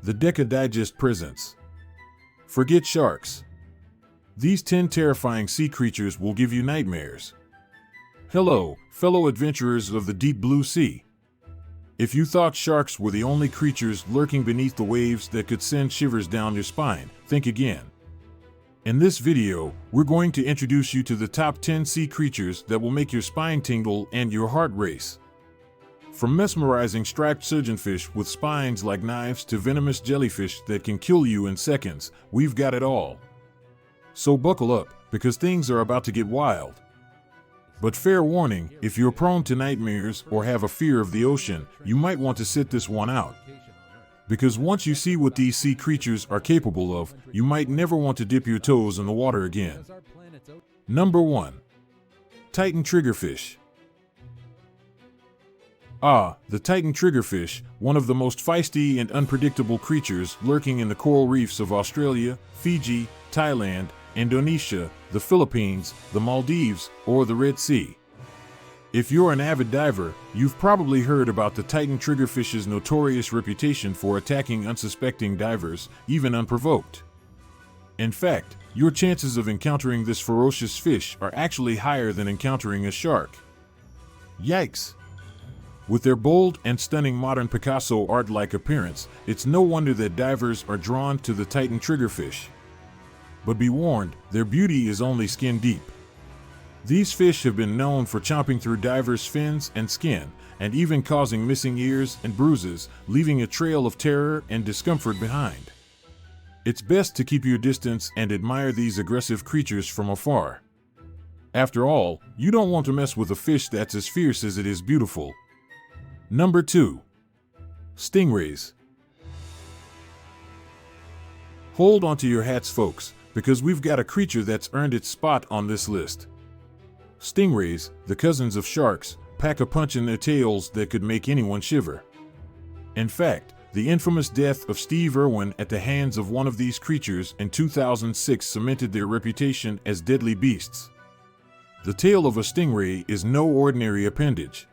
The Deca Digest presents. Forget sharks. These 10 terrifying sea creatures will give you nightmares. Hello, fellow adventurers of the deep blue sea. If you thought sharks were the only creatures lurking beneath the waves that could send shivers down your spine, think again. In this video, we're going to introduce you to the top 10 sea creatures that will make your spine tingle and your heart race. From mesmerizing striped surgeonfish with spines like knives to venomous jellyfish that can kill you in seconds, we've got it all. So buckle up, because things are about to get wild. But fair warning, if you're prone to nightmares or have a fear of the ocean, you might want to sit this one out. Because once you see what these sea creatures are capable of, you might never want to dip your toes in the water again. Number 1. Titan Triggerfish. The Titan Triggerfish, one of the most feisty and unpredictable creatures lurking in the coral reefs of Australia, Fiji, Thailand, Indonesia, the Philippines, the Maldives, or the Red Sea. If you're an avid diver, you've probably heard about the Titan Triggerfish's notorious reputation for attacking unsuspecting divers, even unprovoked. In fact, your chances of encountering this ferocious fish are actually higher than encountering a shark. Yikes! With their bold and stunning modern Picasso art-like appearance, it's no wonder that divers are drawn to the Titan Triggerfish. But be warned, their beauty is only skin deep. These fish have been known for chomping through divers' fins and skin, and even causing missing ears and bruises, leaving a trail of terror and discomfort behind. It's best to keep your distance and admire these aggressive creatures from afar. After all, you don't want to mess with a fish that's as fierce as it is beautiful. Number 2. Stingrays. Hold onto your hats, folks, because we've got a creature that's earned its spot on this list. Stingrays, the cousins of sharks, pack a punch in their tails that could make anyone shiver. In fact, the infamous death of Steve Irwin at the hands of one of these creatures in 2006 cemented their reputation as deadly beasts. The tail of a stingray is no ordinary appendage.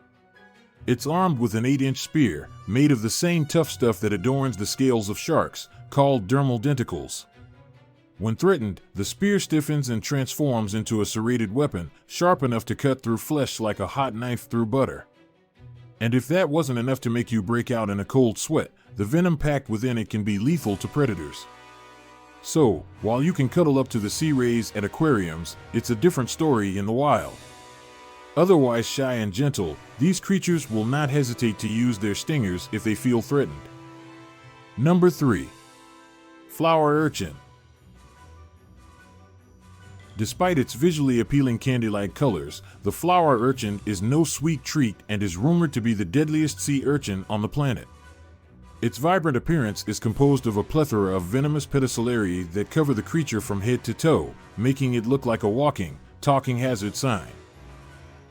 It's armed with an 8-inch spear, made of the same tough stuff that adorns the scales of sharks, called dermal denticles. When threatened, the spear stiffens and transforms into a serrated weapon, sharp enough to cut through flesh like a hot knife through butter. And if that wasn't enough to make you break out in a cold sweat, the venom packed within it can be lethal to predators. So, while you can cuddle up to the sea rays at aquariums, it's a different story in the wild. Otherwise shy and gentle, these creatures will not hesitate to use their stingers if they feel threatened. Number 3. Flower Urchin. Despite its visually appealing candy-like colors, the flower urchin is no sweet treat and is rumored to be the deadliest sea urchin on the planet. Its vibrant appearance is composed of a plethora of venomous pedicellariae that cover the creature from head to toe, making it look like a walking, talking hazard sign.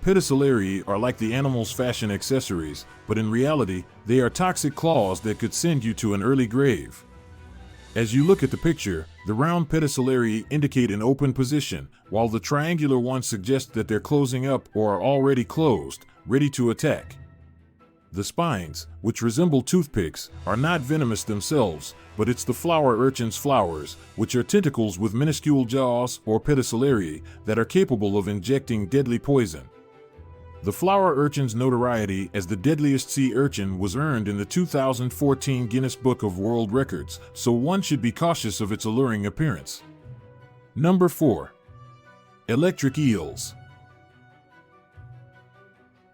Pedicellariae are like the animal's fashion accessories, but in reality, they are toxic claws that could send you to an early grave. As you look at the picture, the round pedicellariae indicate an open position, while the triangular ones suggest that they're closing up or are already closed, ready to attack. The spines, which resemble toothpicks, are not venomous themselves, but it's the flower urchin's flowers, which are tentacles with minuscule jaws or pedicellariae that are capable of injecting deadly poison. The flower urchin's notoriety as the deadliest sea urchin was earned in the 2014 Guinness Book of World Records, so one should be cautious of its alluring appearance. Number 4. Electric eels.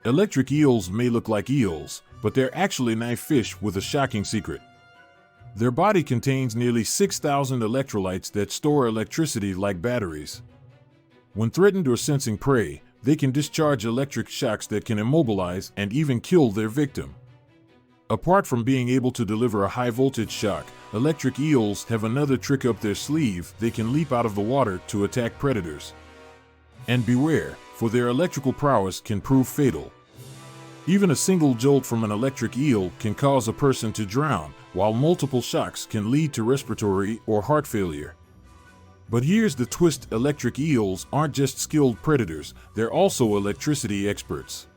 Electric eels may look like eels, but they're actually knife fish with a shocking secret. Their body contains nearly 6,000 electrolytes that store electricity like batteries. When threatened or sensing prey, they can discharge electric shocks that can immobilize and even kill their victim. Apart from being able to deliver a high-voltage shock, electric eels have another trick up their sleeve: they can leap out of the water to attack predators. And beware, for their electrical prowess can prove fatal. Even a single jolt from an electric eel can cause a person to drown, while multiple shocks can lead to respiratory or heart failure. But here's the twist: electric eels aren't just skilled predators, they're also electricity experts.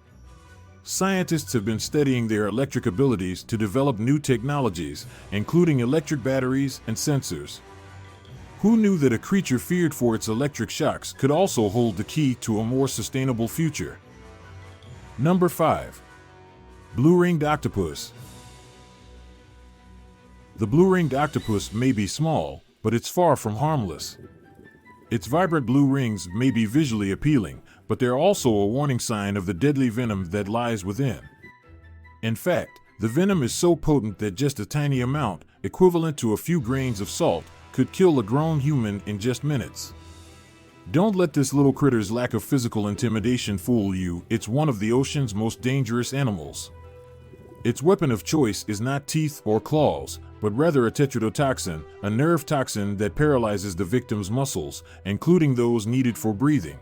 Scientists have been studying their electric abilities to develop new technologies, including electric batteries and sensors. Who knew that a creature feared for its electric shocks could also hold the key to a more sustainable future? Number 5. Blue-ringed octopus. The blue-ringed octopus may be small, but it's far from harmless. Its vibrant blue rings may be visually appealing, but they're also a warning sign of the deadly venom that lies within. In fact, the venom is so potent that just a tiny amount, equivalent to a few grains of salt, could kill a grown human in just minutes. Don't let this little critter's lack of physical intimidation fool you. It's one of the ocean's most dangerous animals. Its weapon of choice is not teeth or claws, but rather a tetrodotoxin, a nerve toxin that paralyzes the victim's muscles, including those needed for breathing.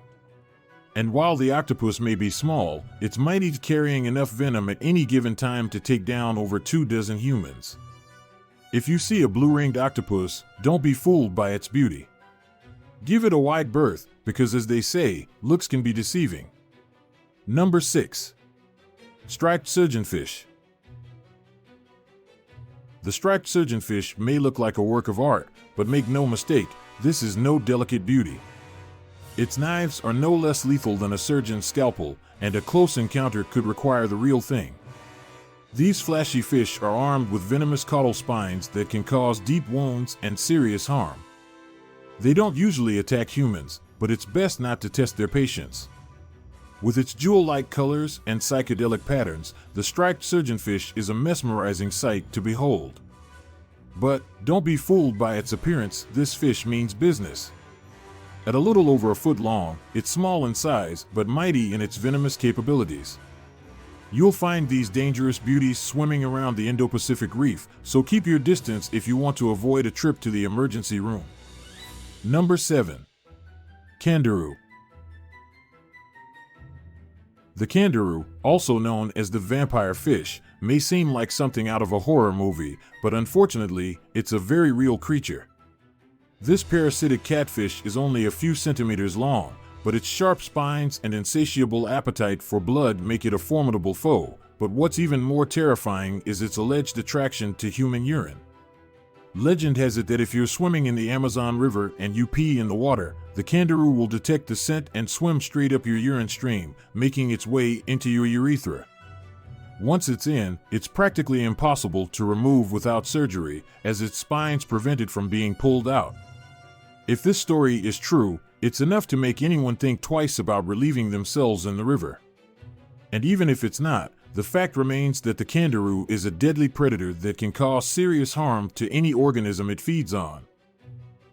And while the octopus may be small, it's mighty, carrying enough venom at any given time to take down over 24 humans. If you see a blue-ringed octopus, don't be fooled by its beauty. Give it a wide berth, because as they say, looks can be deceiving. Number 6. Striped surgeonfish. The striped surgeonfish may look like a work of art, but make no mistake, this is no delicate beauty. Its knives are no less lethal than a surgeon's scalpel, and a close encounter could require the real thing. These flashy fish are armed with venomous caudal spines that can cause deep wounds and serious harm. They don't usually attack humans, but it's best not to test their patience. With its jewel-like colors and psychedelic patterns, the striped surgeonfish is a mesmerizing sight to behold. But don't be fooled by its appearance. This fish means business. At a little over a foot long, it's small in size but mighty in its venomous capabilities. You'll find these dangerous beauties swimming around the Indo-Pacific reef, so keep your distance if you want to avoid a trip to the emergency room. Number 7. Kangaroo. The kangaroo, also known as the vampire fish, may seem like something out of a horror movie, but unfortunately, it's a very real creature. This parasitic catfish is only a few centimeters long, but its sharp spines and insatiable appetite for blood make it a formidable foe. But what's even more terrifying is its alleged attraction to human urine. Legend has it that if you're swimming in the Amazon River and you pee in the water, the kangaroo will detect the scent and swim straight up your urine stream, making its way into your urethra. Once it's in, it's practically impossible to remove without surgery, as its spines prevent it from being pulled out. If this story is true, it's enough to make anyone think twice about relieving themselves in the river. And even if it's not, the fact remains that the kangaroo is a deadly predator that can cause serious harm to any organism it feeds on.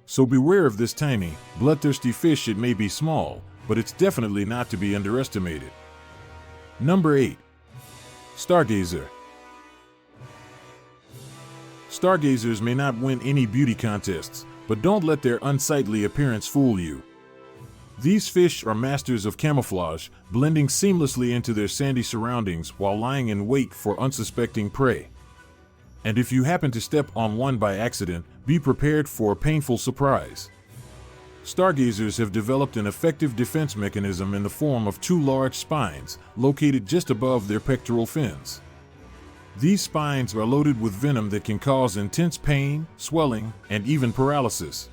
So beware of this tiny, bloodthirsty fish. It may be small, but it's definitely not to be underestimated. Number 8. Stargazer. Stargazers may not win any beauty contests, but don't let their unsightly appearance fool you. These fish are masters of camouflage, blending seamlessly into their sandy surroundings while lying in wait for unsuspecting prey. And if you happen to step on one by accident, be prepared for a painful surprise. Stargazers have developed an effective defense mechanism in the form of two large spines, located just above their pectoral fins. These spines are loaded with venom that can cause intense pain, swelling, and even paralysis.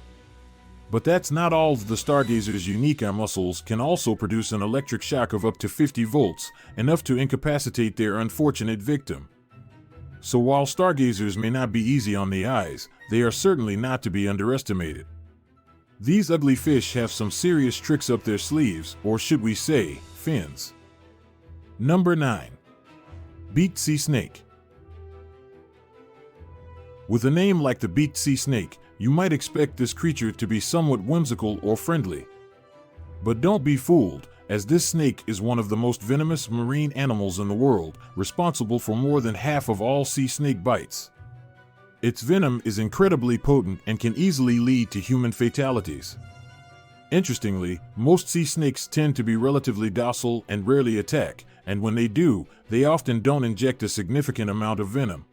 But that's not all. The stargazer's unique eye muscles can also produce an electric shock of up to 50 volts, enough to incapacitate their unfortunate victim. So while stargazers may not be easy on the eyes, they are certainly not to be underestimated. These ugly fish have some serious tricks up their sleeves, or should we say, fins. Number 9. Beaked sea snake. With a name like the beaked sea snake, you might expect this creature to be somewhat whimsical or friendly. But don't be fooled, as this snake is one of the most venomous marine animals in the world, responsible for more than half of all sea snake bites. Its venom is incredibly potent and can easily lead to human fatalities. Interestingly, most sea snakes tend to be relatively docile and rarely attack, and when they do, they often don't inject a significant amount of venom.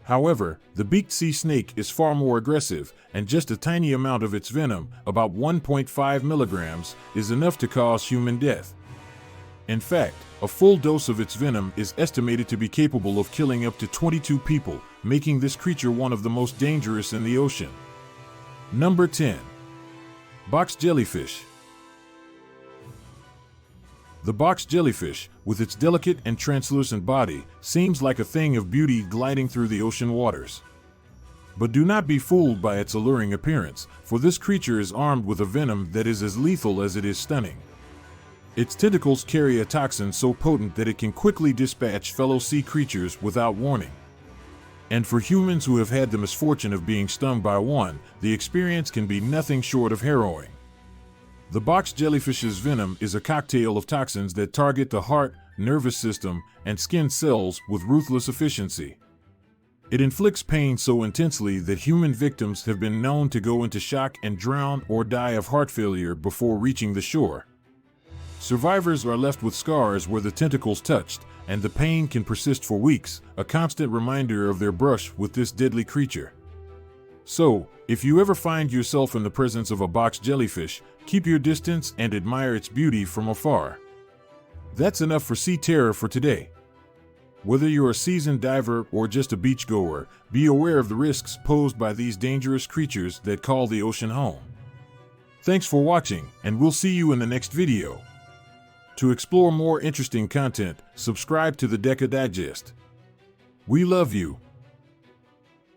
However, the beaked sea snake is far more aggressive, and just a tiny amount of its venom, about 1.5 milligrams, is enough to cause human death. In fact, a full dose of its venom is estimated to be capable of killing up to 22 people, making this creature one of the most dangerous in the ocean. Number 10. Box jellyfish. The box jellyfish, with its delicate and translucent body, seems like a thing of beauty gliding through the ocean waters. But do not be fooled by its alluring appearance, for this creature is armed with a venom that is as lethal as it is stunning. Its tentacles carry a toxin so potent that it can quickly dispatch fellow sea creatures without warning. And for humans who have had the misfortune of being stung by one, the experience can be nothing short of harrowing. The box jellyfish's venom is a cocktail of toxins that target the heart, nervous system, and skin cells with ruthless efficiency. It inflicts pain so intensely that human victims have been known to go into shock and drown or die of heart failure before reaching the shore. Survivors are left with scars where the tentacles touched, and the pain can persist for weeks, a constant reminder of their brush with this deadly creature. So, if you ever find yourself in the presence of a box jellyfish, keep your distance and admire its beauty from afar. That's enough for Sea Terror for today. Whether you're a seasoned diver or just a beachgoer, be aware of the risks posed by these dangerous creatures that call the ocean home. Thanks for watching, and we'll see you in the next video. To explore more interesting content, subscribe to the Deca Digest. We love you.